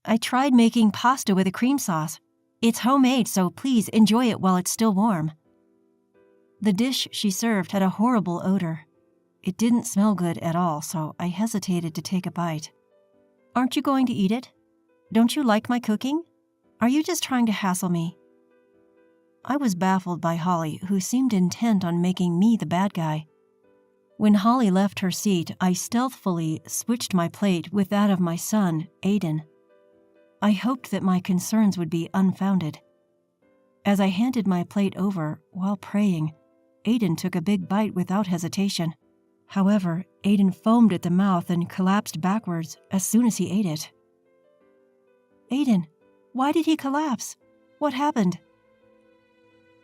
I tried making pasta with a cream sauce. It's homemade, so please enjoy it while it's still warm." The dish she served had a horrible odor. It didn't smell good at all, so I hesitated to take a bite. "Aren't you going to eat it? Don't you like my cooking? Are you just trying to hassle me?" I was baffled by Holly, who seemed intent on making me the bad guy. When Holly left her seat, I stealthily switched my plate with that of my son, Aiden. I hoped that my concerns would be unfounded. As I handed my plate over, while praying, Aiden took a big bite without hesitation. However, Aiden foamed at the mouth and collapsed backwards as soon as he ate it. "Aiden, why did he collapse? What happened?"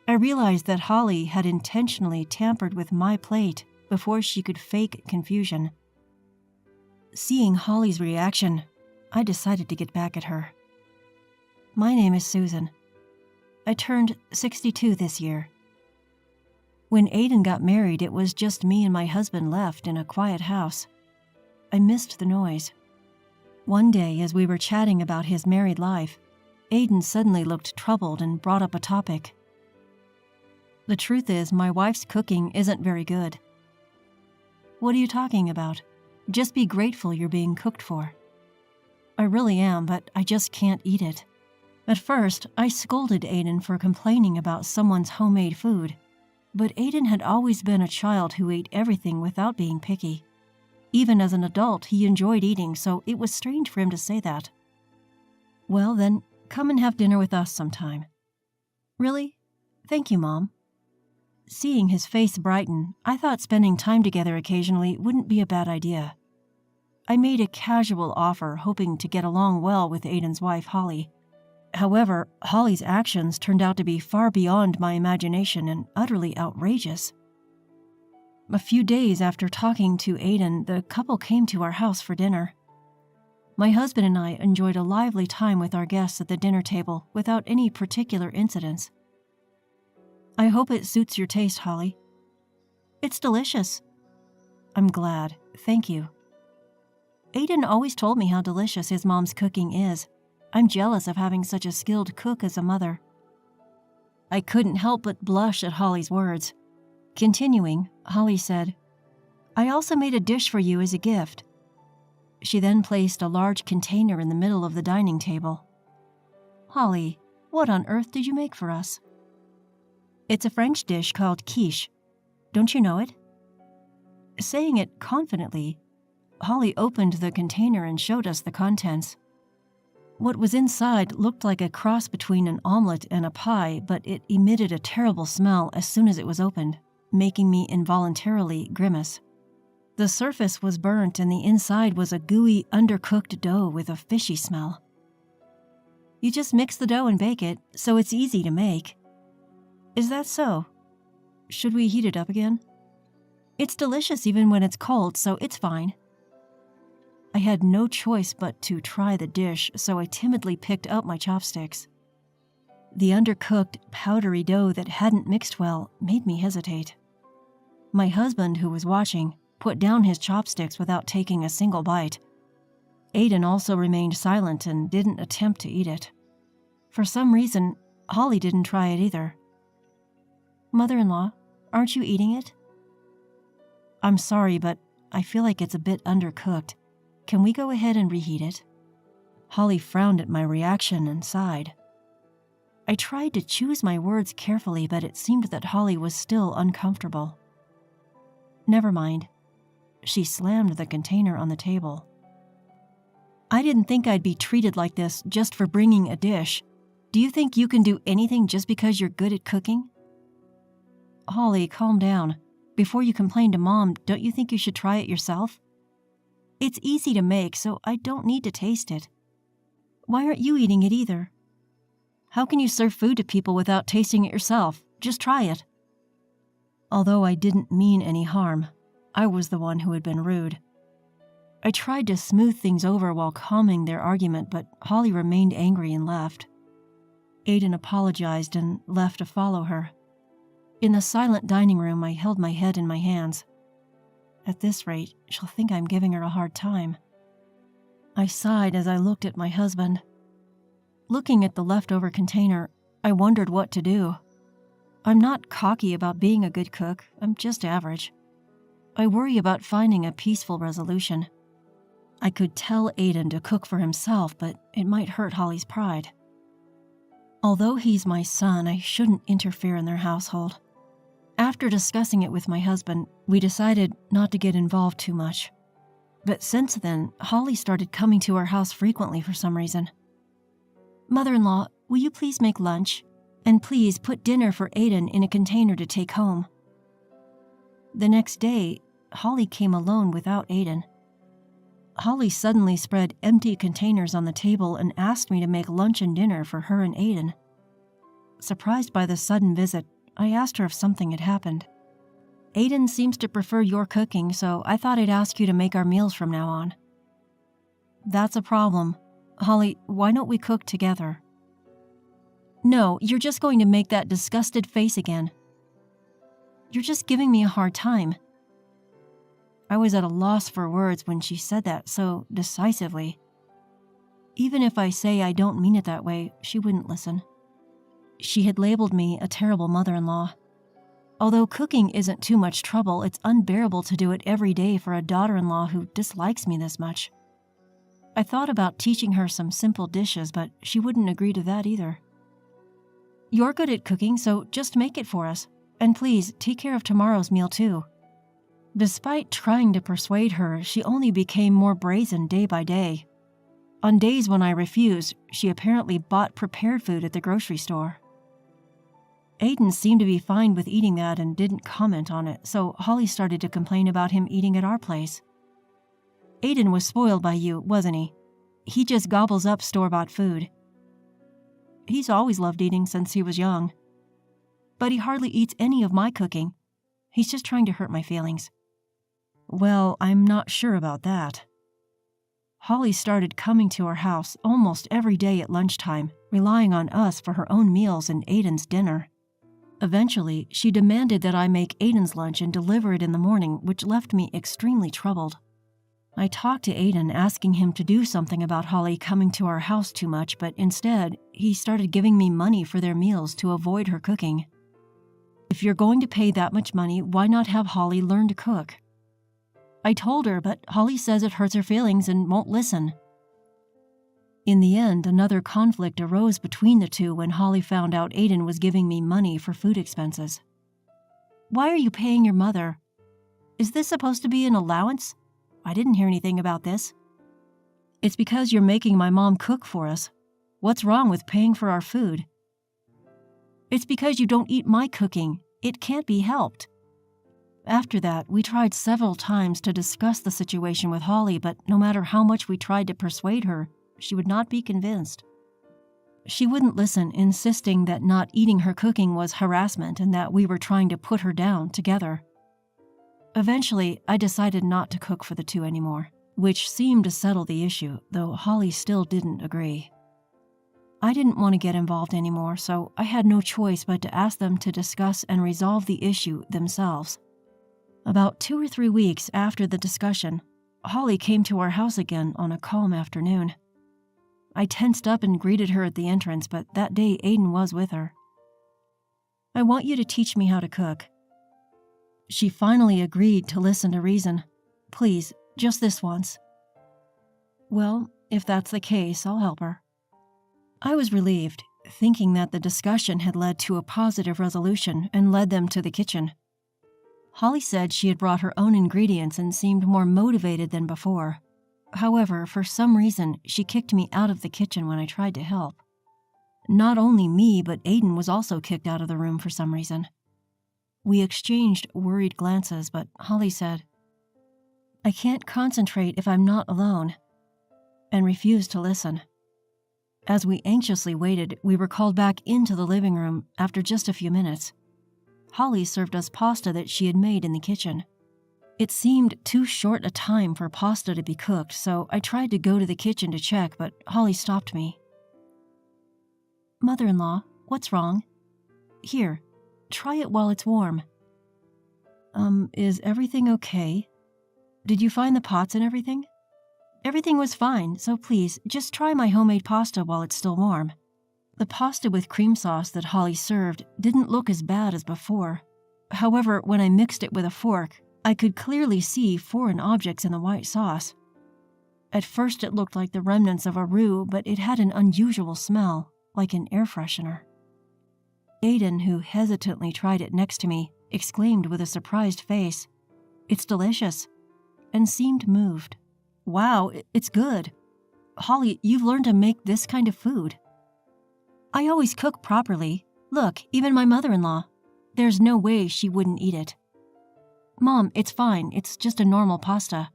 I realized that Holly had intentionally tampered with my plate before she could fake confusion. Seeing Holly's reaction, I decided to get back at her. "My name is Susan. I turned 62 this year. When Aiden got married, it was just me and my husband left in a quiet house. I missed the noise. One day, as we were chatting about his married life, Aiden suddenly looked troubled and brought up a topic. The truth is, my wife's cooking isn't very good." "What are you talking about? Just be grateful you're being cooked for." "I really am, but I just can't eat it." At first, I scolded Aiden for complaining about someone's homemade food, but Aiden had always been a child who ate everything without being picky. Even as an adult, he enjoyed eating, so it was strange for him to say that. "Well, then, come and have dinner with us sometime." "Really? Thank you, Mom." Seeing his face brighten, I thought spending time together occasionally wouldn't be a bad idea. I made a casual offer, hoping to get along well with Aiden's wife, Holly. However, Holly's actions turned out to be far beyond my imagination and utterly outrageous. A few days after talking to Aiden, the couple came to our house for dinner. My husband and I enjoyed a lively time with our guests at the dinner table without any particular incidents. "I hope it suits your taste, Holly." "It's delicious." "I'm glad. Thank you." Aiden always told me how delicious his mom's cooking is. I'm jealous of having such a skilled cook as a mother. I couldn't help but blush at Holly's words. Continuing, Holly said, "I also made a dish for you as a gift." She then placed a large container in the middle of the dining table. "Holly, what on earth did you make for us?" "It's a French dish called quiche. Don't you know it?" Saying it confidently, Holly opened the container and showed us the contents. What was inside looked like a cross between an omelet and a pie, but it emitted a terrible smell as soon as it was opened, making me involuntarily grimace. The surface was burnt and the inside was a gooey, undercooked dough with a fishy smell. "You just mix the dough and bake it, so it's easy to make." "Is that so? Should we heat it up again?" "It's delicious even when it's cold, so it's fine." I had no choice but to try the dish, so I timidly picked up my chopsticks. The undercooked, powdery dough that hadn't mixed well made me hesitate. My husband, who was watching, put down his chopsticks without taking a single bite. Aiden also remained silent and didn't attempt to eat it. For some reason, Holly didn't try it either. "Mother-in-law, aren't you eating it?" "I'm sorry, but I feel like it's a bit undercooked. Can we go ahead and reheat it?" Holly frowned at my reaction and sighed. I tried to choose my words carefully, but it seemed that Holly was still uncomfortable. "Never mind." She slammed the container on the table. "I didn't think I'd be treated like this just for bringing a dish. Do you think you can do anything just because you're good at cooking?" "Holly, calm down. Before you complain to Mom, don't you think you should try it yourself? It's easy to make, so I don't need to taste it. Why aren't you eating it either? How can you serve food to people without tasting it yourself? Just try it." Although I didn't mean any harm, I was the one who had been rude. I tried to smooth things over while calming their argument, but Holly remained angry and left. Aiden apologized and left to follow her. In the silent dining room, I held my head in my hands. At this rate, she'll think I'm giving her a hard time. I sighed as I looked at my husband. Looking at the leftover container, I wondered what to do. I'm not cocky about being a good cook, I'm just average. I worry about finding a peaceful resolution. I could tell Aiden to cook for himself, but it might hurt Holly's pride. Although he's my son, I shouldn't interfere in their household. After discussing it with my husband, we decided not to get involved too much. But since then, Holly started coming to our house frequently for some reason. "Mother-in-law, will you please make lunch? And please put dinner for Aiden in a container to take home." The next day, Holly came alone without Aiden. Holly suddenly spread empty containers on the table and asked me to make lunch and dinner for her and Aiden. Surprised by the sudden visit, I asked her if something had happened. "Aiden seems to prefer your cooking, so I thought I'd ask you to make our meals from now on." "That's a problem. Holly, why don't we cook together?" "No, you're just going to make that disgusted face again. You're just giving me a hard time." I was at a loss for words when she said that so decisively. Even if I say I don't mean it that way, she wouldn't listen. She had labeled me a terrible mother-in-law. Although cooking isn't too much trouble, it's unbearable to do it every day for a daughter-in-law who dislikes me this much. I thought about teaching her some simple dishes, but she wouldn't agree to that either. "You're good at cooking, so just make it for us. And please, take care of tomorrow's meal too." Despite trying to persuade her, she only became more brazen day by day. On days when I refused, she apparently bought prepared food at the grocery store. Aiden seemed to be fine with eating that and didn't comment on it, so Holly started to complain about him eating at our place. "Aiden was spoiled by you, wasn't he? He just gobbles up store-bought food." "He's always loved eating since he was young. But he hardly eats any of my cooking. He's just trying to hurt my feelings." "Well, I'm not sure about that." Holly started coming to our house almost every day at lunchtime, relying on us for her own meals and Aiden's dinner. Eventually, she demanded that I make Aiden's lunch and deliver it in the morning, which left me extremely troubled. I talked to Aiden, asking him to do something about Holly coming to our house too much, but instead, he started giving me money for their meals to avoid her cooking. "If you're going to pay that much money, why not have Holly learn to cook?" I told her, but Holly says it hurts her feelings and won't listen. In the end, another conflict arose between the two when Holly found out Aiden was giving me money for food expenses. "Why are you paying your mother? Is this supposed to be an allowance? I didn't hear anything about this." "It's because you're making my mom cook for us. What's wrong with paying for our food?" "It's because you don't eat my cooking. It can't be helped." After that, we tried several times to discuss the situation with Holly, but no matter how much we tried to persuade her, she would not be convinced. She wouldn't listen, insisting that not eating her cooking was harassment and that we were trying to put her down together. Eventually, I decided not to cook for the two anymore, which seemed to settle the issue, though Holly still didn't agree. I didn't want to get involved anymore, so I had no choice but to ask them to discuss and resolve the issue themselves. About 2 or 3 weeks after the discussion, Holly came to our house again on a calm afternoon. I tensed up and greeted her at the entrance, but that day Aiden was with her. "I want you to teach me how to cook." She finally agreed to listen to reason. "Please, just this once." "Well, if that's the case, I'll help her." I was relieved, thinking that the discussion had led to a positive resolution and led them to the kitchen. Holly said she had brought her own ingredients and seemed more motivated than before. However, for some reason, she kicked me out of the kitchen when I tried to help. Not only me, but Aiden was also kicked out of the room for some reason. We exchanged worried glances, but Holly said, "I can't concentrate if I'm not alone," and refused to listen. As we anxiously waited, we were called back into the living room after just a few minutes. Holly served us pasta that she had made in the kitchen. It seemed too short a time for pasta to be cooked, so I tried to go to the kitchen to check, but Holly stopped me. "Mother-in-law, what's wrong? Here, try it while it's warm." Is everything okay? Did you find the pots and everything?" Everything was fine, so please, just try my homemade pasta while it's still warm. The pasta with cream sauce that Holly served didn't look as bad as before. However, when I mixed it with a fork, I could clearly see foreign objects in the white sauce. At first it looked like the remnants of a roux, but it had an unusual smell, like an air freshener. Aiden, who hesitantly tried it next to me, exclaimed with a surprised face, "It's delicious," and seemed moved. "Wow, it's good. Holly, you've learned to make this kind of food." "I always cook properly. Look, even my mother-in-law. There's no way she wouldn't eat it." "Mom, it's fine. It's just a normal pasta."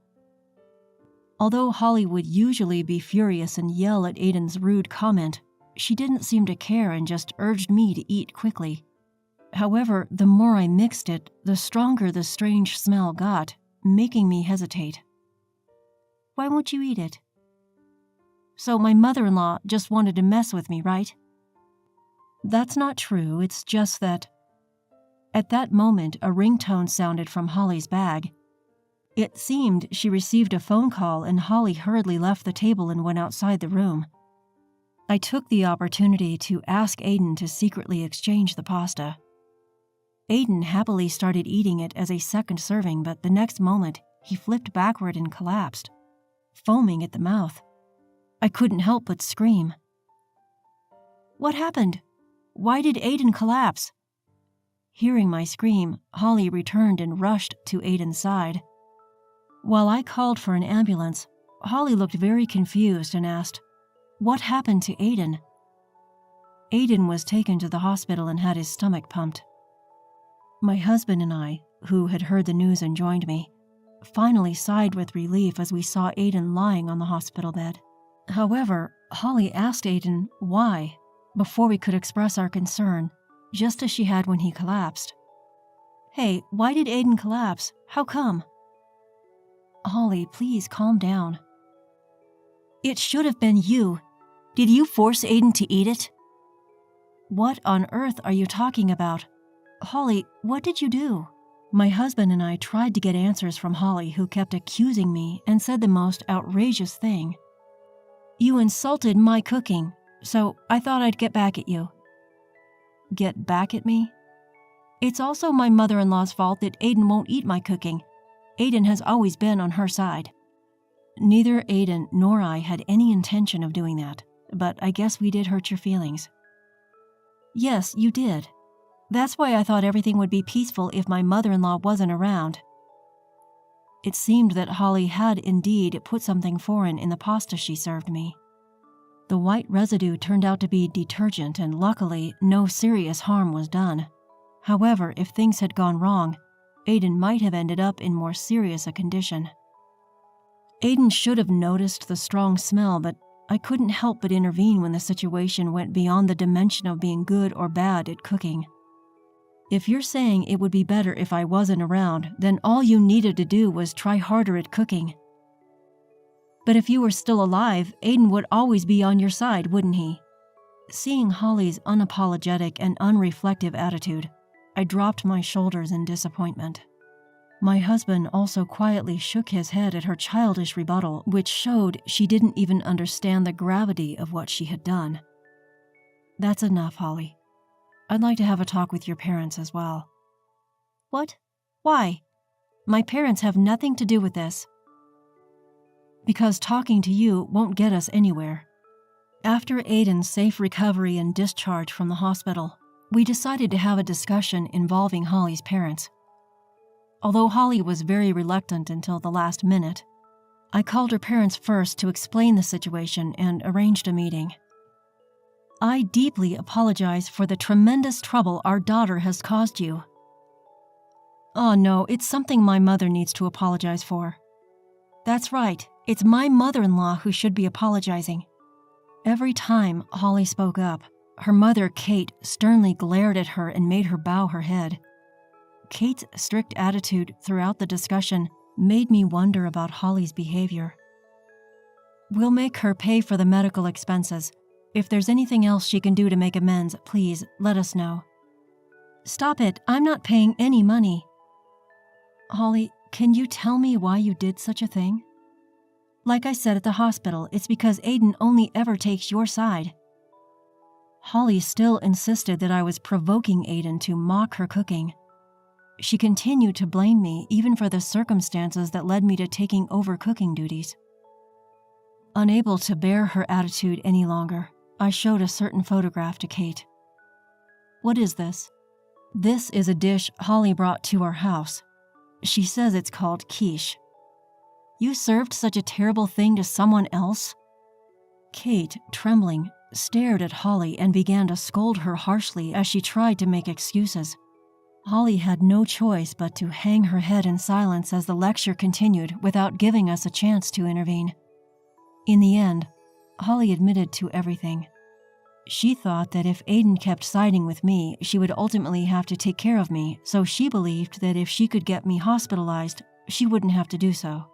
Although Holly would usually be furious and yell at Aiden's rude comment, she didn't seem to care and just urged me to eat quickly. However, the more I mixed it, the stronger the strange smell got, making me hesitate. "Why won't you eat it?" "So my mother-in-law just wanted to mess with me, right?" "That's not true, it's just that..." At that moment, a ringtone sounded from Holly's bag. It seemed she received a phone call and Holly hurriedly left the table and went outside the room. I took the opportunity to ask Aiden to secretly exchange the pasta. Aiden happily started eating it as a second serving, but the next moment, he flipped backward and collapsed, foaming at the mouth. I couldn't help but scream. "What happened? Why did Aiden collapse?" Hearing my scream, Holly returned and rushed to Aiden's side. While I called for an ambulance, Holly looked very confused and asked, "What happened to Aiden?" Aiden was taken to the hospital and had his stomach pumped. My husband and I, who had heard the news and joined me, finally sighed with relief as we saw Aiden lying on the hospital bed. However, Holly asked Aiden why before we could express our concern, just as she had when he collapsed. "Hey, why did Aiden collapse? How come?" "Holly, please calm down." "It should have been you. Did you force Aiden to eat it?" "What on earth are you talking about? Holly, what did you do?" My husband and I tried to get answers from Holly, who kept accusing me and said the most outrageous thing. "You insulted my cooking, so I thought I'd get back at you." "Get back at me?" "It's also my mother-in-law's fault that Aiden won't eat my cooking. Aiden has always been on her side." Neither Aiden nor I had any intention of doing that, but I guess we did hurt your feelings. "Yes, you did. That's why I thought everything would be peaceful if my mother-in-law wasn't around." It seemed that Holly had indeed put something foreign in the pasta she served me. The white residue turned out to be detergent, and luckily, no serious harm was done. However, if things had gone wrong, Aiden might have ended up in more serious a condition. Aiden should have noticed the strong smell, but I couldn't help but intervene when the situation went beyond the dimension of being good or bad at cooking. If you're saying it would be better if I wasn't around, then all you needed to do was try harder at cooking. But if you were still alive, Aiden would always be on your side, wouldn't he? Seeing Holly's unapologetic and unreflective attitude, I dropped my shoulders in disappointment. My husband also quietly shook his head at her childish rebuttal, which showed she didn't even understand the gravity of what she had done. "That's enough, Holly. I'd like to have a talk with your parents as well." "What? Why? My parents have nothing to do with this." "Because talking to you won't get us anywhere." After Aiden's safe recovery and discharge from the hospital, we decided to have a discussion involving Holly's parents. Although Holly was very reluctant until the last minute, I called her parents first to explain the situation and arranged a meeting. "I deeply apologize for the tremendous trouble our daughter has caused you." "Oh no, it's something my mother needs to apologize for." "That's right, it's my mother-in-law who should be apologizing." Every time Holly spoke up, her mother, Kate, sternly glared at her and made her bow her head. Kate's strict attitude throughout the discussion made me wonder about Holly's behavior. "We'll make her pay for the medical expenses. If there's anything else she can do to make amends, please let us know." "Stop it, I'm not paying any money." "Holly, can you tell me why you did such a thing?" Like I said at the hospital, it's because Aiden only ever takes your side. Holly still insisted that I was provoking Aiden to mock her cooking. She continued to blame me even for the circumstances that led me to taking over cooking duties. Unable to bear her attitude any longer, I showed a certain photograph to Kate. "What is this?" "This is a dish Holly brought to our house. She says it's called quiche." "You served such a terrible thing to someone else?" Kate, trembling, stared at Holly and began to scold her harshly as she tried to make excuses. Holly had no choice but to hang her head in silence as the lecture continued without giving us a chance to intervene. In the end, Holly admitted to everything. She thought that if Aiden kept siding with me, she would ultimately have to take care of me, so she believed that if she could get me hospitalized, she wouldn't have to do so.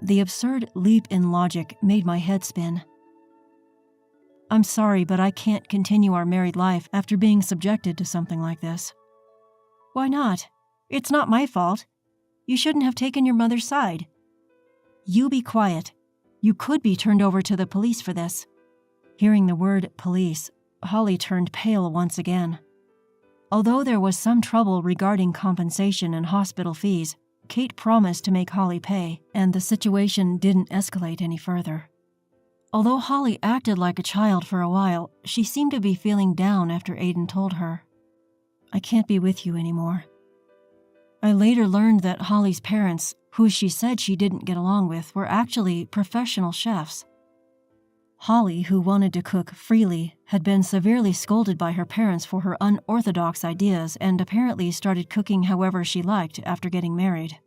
The absurd leap in logic made my head spin. "I'm sorry, but I can't continue our married life after being subjected to something like this." "Why not? It's not my fault. You shouldn't have taken your mother's side." "You be quiet. You could be turned over to the police for this." Hearing the word police, Holly turned pale once again. Although there was some trouble regarding compensation and hospital fees, Kate promised to make Holly pay, and the situation didn't escalate any further. Although Holly acted like a child for a while, she seemed to be feeling down after Aiden told her, "I can't be with you anymore." I later learned that Holly's parents, who she said she didn't get along with, were actually professional chefs. Holly, who wanted to cook freely, had been severely scolded by her parents for her unorthodox ideas and apparently started cooking however she liked after getting married.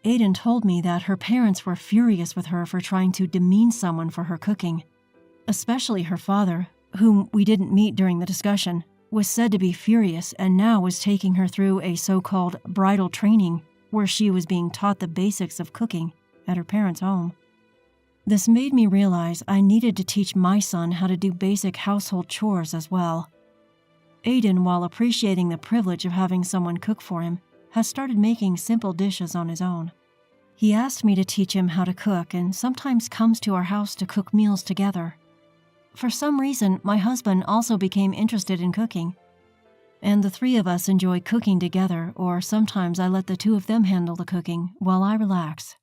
Aiden told me that her parents were furious with her for trying to demean someone for her cooking, especially her father, whom we didn't meet during the discussion, was said to be furious and now was taking her through a so-called bridal training where she was being taught the basics of cooking at her parents' home. This made me realize I needed to teach my son how to do basic household chores as well. Aiden, while appreciating the privilege of having someone cook for him, has started making simple dishes on his own. He asked me to teach him how to cook and sometimes comes to our house to cook meals together. For some reason, my husband also became interested in cooking, and the three of us enjoy cooking together, or sometimes I let the two of them handle the cooking while I relax.